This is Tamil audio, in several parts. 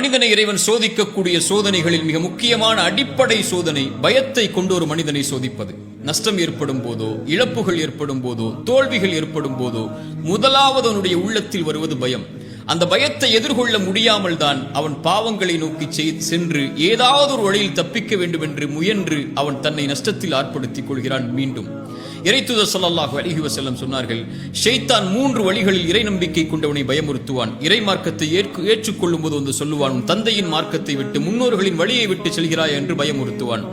மனிதனை இறைவன் சோதிக்கக்கூடிய சோதனைகளில் மிக முக்கியமான அடிப்படை சோதனை பயத்தை கொண்டு ஒரு மனிதனை சோதிப்பது. நஷ்டம் ஏற்படும் போதோ, இழப்புகள் ஏற்படும் போதோ, தோல்விகள் ஏற்படும் போதோ முதலாவது அவனுடைய உள்ளத்தில் வருவது பயம். அந்த பயத்தை எதிர்கொள்ள முடியாமல் தான் அவன் பாவங்களை நோக்கி சென்று ஏதாவது ஒரு வழியில் தப்பிக்க வேண்டும் என்று முயன்று அவன் தன்னை நஷ்டத்தில் ஆட்படுத்திக் கொள்கிறான். மீண்டும் இறைத்தூதர் ஸல்லல்லாஹு அலைஹி வஸல்லம் சொன்னார்கள், ஷைத்தான் 3 வழிகளில் இறை நம்பிக்கை கொண்டவனை பயமுறுத்துவான். இறை மார்க்கத்தை ஏற்றுக்கொள்ளும் போது வந்து சொல்லுவான், தந்தையின் மார்க்கத்தை விட்டு முன்னோர்களின் வழியை விட்டு செல்கிறாய் என்று பயமுறுத்துவான்.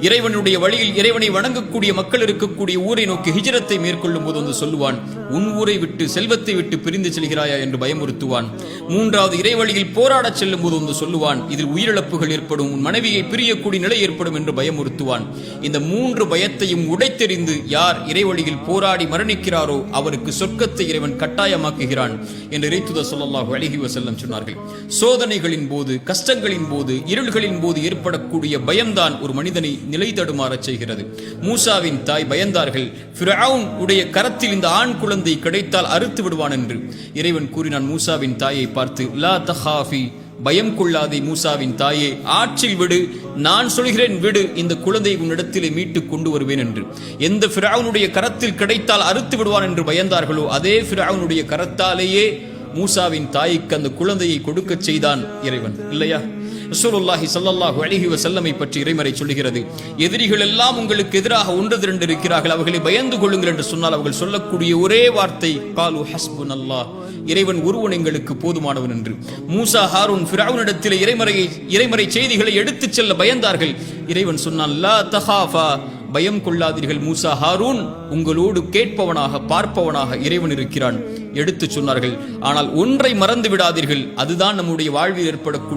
இறைவனுடைய வழியில் இறைவனை வணங்கக்கூடிய மக்கள் இருக்கக்கூடிய ஊரை நோக்கி ஹிஜ்ரத்தை மேற்கொள்ளும் போது வந்து சொல்லுவான், உன் ஊரை விட்டு செல்வத்தை விட்டு பிரிந்து செல்கிறாயா என்று பயமுறுத்துவான். 3வது இறை வழியில் போராடச் செல்லும் போது வந்து சொல்லுவான், இதில் உயிரிழப்புகள் ஏற்படும், உன் மனைவியை பிரியக்கூடிய நிலை ஏற்படும் என்று பயமுறுத்துவான். இந்த 3 பயத்தையும் உடைத்தெறிந்து யார் இறை வழியில் போராடி மரணிக்கிறாரோ அவருக்கு சொர்க்கத்தை இறைவன் கட்டாயமாக்குகிறான் என்று இறைத்தூதர் ஸல்லல்லாஹு அலைஹி வஸல்லம் சொன்னார்கள். சோதனைகளின் போது, கஷ்டங்களின் போது, இருள்களின் போது ஏற்படக்கூடிய பயம்தான் ஒரு மனிதனை நிலை தடுமாறச் செய்கிறது. மூசாவின் தாய் பயந்தார்கள், ஃபிரௌன் உடைய கரத்தில் இந்த ஆண் குழந்தை கிடைத்தால் அறுத்து விடுவான் என்று. இறைவன் கூறினான் மூசாவின் தாயை பார்த்து, லா தஹாஃபி, பயம் கொள்ளாதே மூசாவின் தாயே, ஆற்றில் விடு, நான் சொல்கிறேன் விடு, இந்த குழந்தையை உன்னிடத்திலே மீட்டு கொண்டு வருவேன் என்று. எந்த ஃபிரௌனுடைய கரத்தில் கிடைத்தால் அறுத்து விடுவான் என்று பயந்தார்களோ அதே ஃபிரௌனுடைய கரத்தாலேயே மூசாவின் தாய்க்கு அந்த குழந்தையை கொடுக்க செய்தான் இறைவன், இல்லையா? ரசூலுல்லாஹி ஸல்லல்லாஹு அலைஹி வஸல்லமை பற்றி இறைமறை சொல்கிறது, எதிரிகள் எல்லாம் உங்களுக்கு எதிராக ஒன்று திரண்டு இருக்கிறார்கள், அவர்களை பயந்து கொள்ளுங்கள் என்று சொன்னால் அவர்கள் சொல்லக்கூடிய ஒரே வார்த்தை காலு ஹஸ்புனல்லாஹ், இறைவன் ஒருவன் எங்களுக்கு போதுமானவன் என்று. மூசா ஹாரூன் ஃபிரௌனிடத்தில் இறைமறை செய்திகளை எடுத்துச் செல்ல பயந்தார்கள். இறைவன் சொன்னான், லா தஹாஃபா, பயம் கொள்ளாதீர்கள் மூசா ஹாரூன், உங்களோடு கேட்பவனாக பார்ப்பவனாக இறைவன் இருக்கிறான் எடுத்து சொன்னார்கள். ஆனால் ஒன்றை மறந்து விடாதீர்கள், அதுதான் நம்முடைய வாழ்வில் ஏற்படக்கூடிய